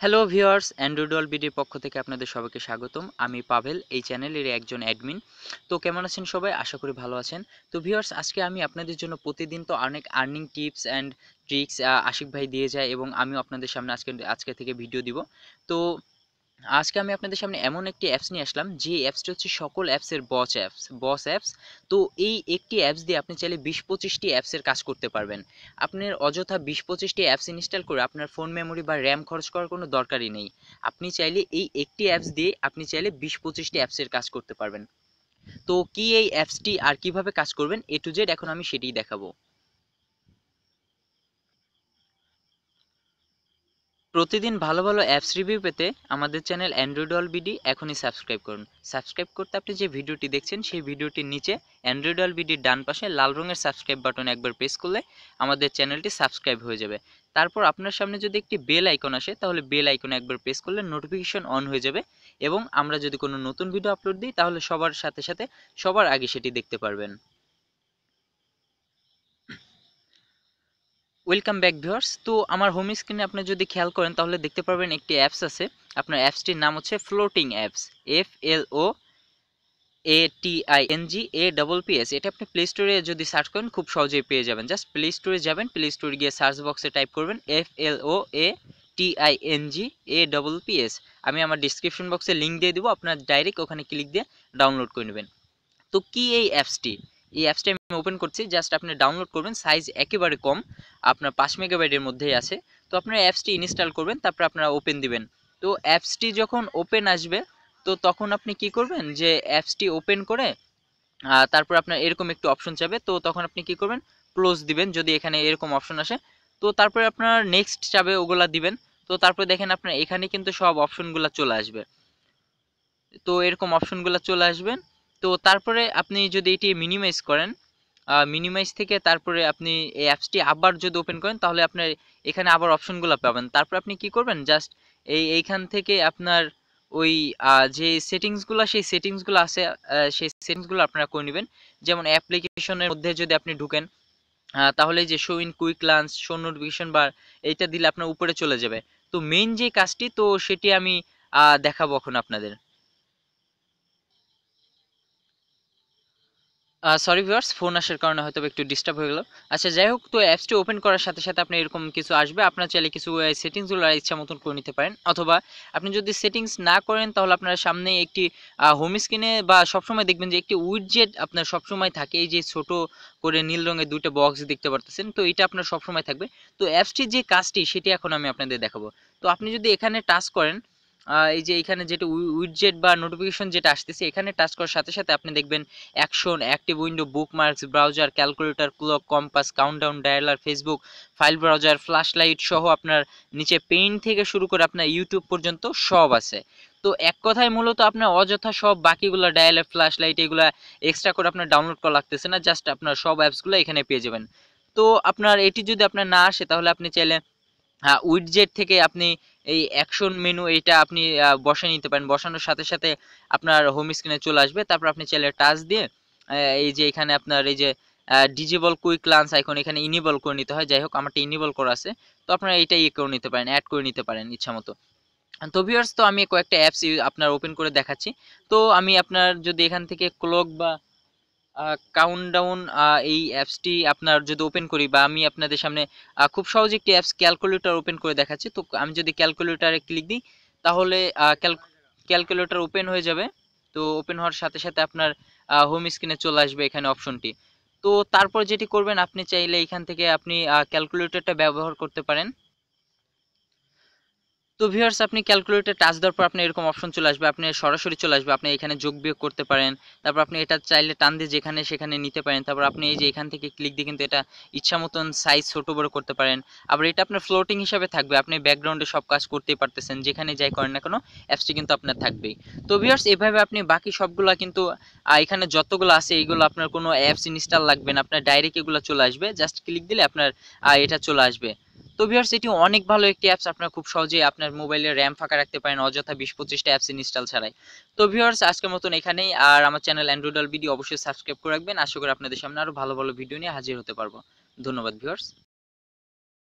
Hello viewers, Android world বিডির পক্ষ থেকে আপনাদের সবাইকে স্বাগতম। আমি পাভেল, এই চ্যানেলের একজন অ্যাডমিন। তো কেমন আছেন সবাই? আশা করি ভালো আছেন। তো ভিউয়ার্স, আজকে আমি আপনাদের জন্য প্রতিদিন তো অনেক earning tips and tricks Ashik ভাই দিয়ে যায় এবং আমিও আপনাদের সামনে আজকে থেকে ভিডিও দিব। তো আজকে আমি আপনাদের সামনে এমন একটি অ্যাপস নিয়ে আসলাম, যে অ্যাপসটি হচ্ছে সকল অ্যাপসের বস অ্যাপস। তো এই একটি অ্যাপস দিয়ে আপনি চাইলে 20-25টি অ্যাপসের কাজ করতে পারবেন। আপনার অযথা 20-25টি অ্যাপস ইনস্টল করে আপনার ফোন মেমোরি বা র্যাম খরচ করার কোনো দরকারই নেই। আপনি চাইলে এই একটি অ্যাপস দিয়ে আপনি চাইলে 20-25টি অ্যাপসের কাজ করতে পারবেন। তো কি এই অ্যাপসটি আর কিভাবে কাজ করবেন, এ টু জেড এখন আমি সেটিই দেখাবো। প্রতিদিন ভালো ভালো অ্যাপস রিভিউ পেতে আমাদের চ্যানেল অ্যান্ড্রয়েড অল বিডি এখনই সাবস্ক্রাইব করুন। সাবস্ক্রাইব করতে আপনি যে ভিডিওটি দেখছেন সেই ভিডিওটির নিচে অ্যান্ড্রয়েড অল বিডির ডান পাশে লাল রঙের সাবস্ক্রাইব বাটন একবার প্রেস করলে আমাদের চ্যানেলটি সাবস্ক্রাইব হয়ে যাবে। তারপর আপনার সামনে যদি একটি বেল আইকন আসে, তাহলে বেল আইকনে একবার প্রেস করলে নোটিফিকেশন অন হয়ে যাবে এবং আমরা যদি কোনো নতুন ভিডিও আপলোড দিই তাহলে সবার সাথে সাথে সবার আগে সেটি দেখতে পারবেন। Welcome back viewers. তো আমার হোম স্ক্রিনে আপনি যদি খেয়াল করেন তাহলে দেখতে পারবেন একটি অ্যাপস আছে। আপনার অ্যাপসটির নাম হচ্ছে ফ্লোটিং অ্যাপস, FLOATINGAPPS। এটা আপনি প্লে স্টোরে যদি সার্চ করেন খুব সহজেই পেয়ে যাবেন। জাস্ট প্লে স্টোরে যাবেন, প্লে স্টোরে গিয়ে সার্চ বক্সে টাইপ করবেন FLOATINGAPPS। আমি আমার ডিসক্রিপশন বক্সে লিঙ্ক দিয়ে দিব, আপনার ডাইরেক্ট ওখানে ক্লিক দিয়ে ডাউনলোড করে নেবেন। তো কি এই অ্যাপসটি? এই অ্যাপসটি আমি ওপেন করছি, জাস্ট আপনি ডাউনলোড করবেন। সাইজ একেবারে কম, আপনার 5 মেগাবাইটের মধ্যেই আছে। তো আপনার অ্যাপসটি ইনস্টল করবেন, তারপর আপনারা ওপেন দিবেন। তো অ্যাপসটি যখন ওপেন আসবে, তো তখন আপনি কি করবেন, যে অ্যাপসটি ওপেন করে তারপর আপনার এরকম একটু অপশন চাবে, তো তখন আপনি কি করবেন, ক্লোজ দিবেন যদি এখানে এরকম অপশন আসে। তো তারপরে আপনার নেক্সট চাবে, ওগুলা দিবেন। তো তারপরে দেখেন আপনার এখানে কিন্তু সব অপশনগুলো চলে আসবে। তো এরকম অপশনগুলো চলে আসবেন। তো তারপরে আপনি যদি এটি মিনিমাইজ করেন, মিনিমাইজ থেকে তারপরে আপনি এই অ্যাপসটি আবার যদি ওপেন করেন তাহলে আপনার এখানে আবার অপশনগুলো পাবেন। তারপর আপনি কি করবেন, জাস্ট এইখান থেকে আপনার ওই যে সেটিংসগুলো, সেই সেটিংসগুলো আছে, সেই সেটিংসগুলো আপনারা করে নেবেন। যেমন অ্যাপ্লিকেশনের মধ্যে যদি আপনি ঢুকেন, তাহলে যে show in quick launch, show notification bar, এইটা দিলে আপনার উপরে চলে যাবে। তো মেইন যে কাজটি, তো সেটি আমি দেখাবো এখন আপনাদের। সরি ভিউয়ার্স, ফোন আসার কারণে হয়তো একটু ডিস্টার্ব হয়ে গেল। আচ্ছা, যাই হোক, তো অ্যাপসটি ওপেন করার সাথে সাথে আপনি এরকম কিছু আসবে। আপনার চাইলে কিছু সেটিংসগুলো ইচ্ছা মতন করে নিতে পারেন, অথবা আপনি যদি সেটিংস না করেন তাহলে আপনার সামনে একটি হোম স্ক্রিনে বা সবসময় দেখবেন যে একটি উইডজেট আপনার সবসময় থাকে। এই যে ছোট করে নীল রঙের দুইটা বক্স দেখতে পারতেছেন, তো এটা আপনার সবসময় থাকবে। তো অ্যাপসটির যে কাজটি সেটি এখন আমি আপনাদের দেখাবো। তো আপনি যদি এখানে টাচ করেন, এই যে এখানে যেটা উইডজেট বা নোটিফিকেশন যেটা আসতেছে, এখানে টাচ করার সাথে সাথে আপনি দেখবেন action, active window, bookmarks, browser, calculator, clock, compass, countdown, dialler, Facebook, file browser, flash light সহ আপনার নিচে পেইন্ট থেকে শুরু করে আপনার ইউটিউব পর্যন্ত সব আছে। তো এক কথায় মূলত আপনার অযথা সব বাকিগুলো ডায়ালার, ফ্ল্যাশ লাইট এগুলা এক্সট্রা করে আপনার ডাউনলোড করা লাগতেছে না, জাস্ট আপনার সব অ্যাপসগুলো এখানে পেয়ে যাবেন। তো আপনার এটি যদি আপনার না আসে তাহলে আপনি চাইলে উইডজেট থেকে আপনি এই অ্যাকশন মেনু এইটা আপনি বসায় নিতে পারেন। বসানোর সাথে সাথে আপনার হোম স্ক্রিনে চলে আসবে। তারপর আপনি চাইলে টাচ দিয়ে এই যে এখানে আপনার এই যে ডিজেবল কুইক লান্স আইকন, এখানে ইনেবল করে নিতে হয়। যাই হোক, আমারটা ইনেবল করা আছে। তো আপনারা এইটা ইয়ে করে নিতে পারেন, অ্যাড করে নিতে পারেন ইচ্ছা মতো। তো ভিউয়ার্স, তো আমি কয়েকটা অ্যাপস আপনার ওপেন করে দেখাচ্ছি। তো আমি আপনার যদি এখান থেকে ক্লক বা কাউন্টডাউন এই অ্যাপসটি আপনার যদি ওপেন করি, বা আমি আপনাদের সামনে খুব সহজ একটি অ্যাপস ক্যালকুলেটর ওপেন করে দেখাচ্ছি। তো আমি যদি ক্যালকুলেটরে ক্লিক দিই তাহলে ক্যালকুলেটর ওপেন হয়ে যাবে। তো ওপেন হওয়ার সাথে সাথে আপনার হোম স্ক্রিনে চলে আসবে এখানে অপশনটি। তো তারপর যেটি করবেন, আপনি চাইলে এখান থেকে আপনি ক্যালকুলেটরটা ব্যবহার করতে পারেন। তো ভিউয়ার্স, আপনি ক্যালকুলেটর টাচ দেওয়ার পর আপনি এরকম অপশন চলে আসবে, আপনি সরাসরি চলে আসবে, আপনি এখানে যোগ বিয়োগ করতে পারেন। তারপর আপনি এটা চাইলে টান দিয়ে যেখানে সেখানে নিতে পারেন। তারপর আপনি এই যে এখান থেকে ক্লিক দিয়ে কিন্তু এটা ইচ্ছা মতন সাইজ ছোট বড় করতে পারেন। আবার এটা আপনার ফ্লোটিং হিসাবে থাকবে, আপনি ব্যাকগ্রাউন্ডে সব কাজ করতেই পারতেছেন, যেখানে যাই করেন না কেন অ্যাপসটি কিন্তু আপনার থাকবেই। তো ভিউয়ার্স, এভাবে আপনি বাকি সবগুলা কিন্তু এখানে যতগুলো আছে এইগুলো আপনার কোনো অ্যাপস ইনস্টল লাগবে না, আপনার ডাইরেক্ট এগুলো চলে আসবে। জাস্ট ক্লিক দিলে আপনার এটা চলে আসবে। তো ভিউয়ার্স, এটি অনেক ভালো একটি অ্যাপস, আপনারা খুব সহজেই আপনার মোবাইলে র্যাম ফাঁকা রাখতে পারেন অযথা 20-25টা অ্যাপস ইনস্টল ছাড়াই। তো ভিউয়ার্স, আজকের মতন এখানেই। আর আমার চ্যানেল অ্যান্ড্রয়েড অল ভিডিও অবশ্যই সাবস্ক্রাইব করে রাখবেন। আশা করি আপনাদের সামনে আরো ভালো ভালো ভিডিও নিয়ে হাজির হতে পারবো। ধন্যবাদ ভিউয়ার্স।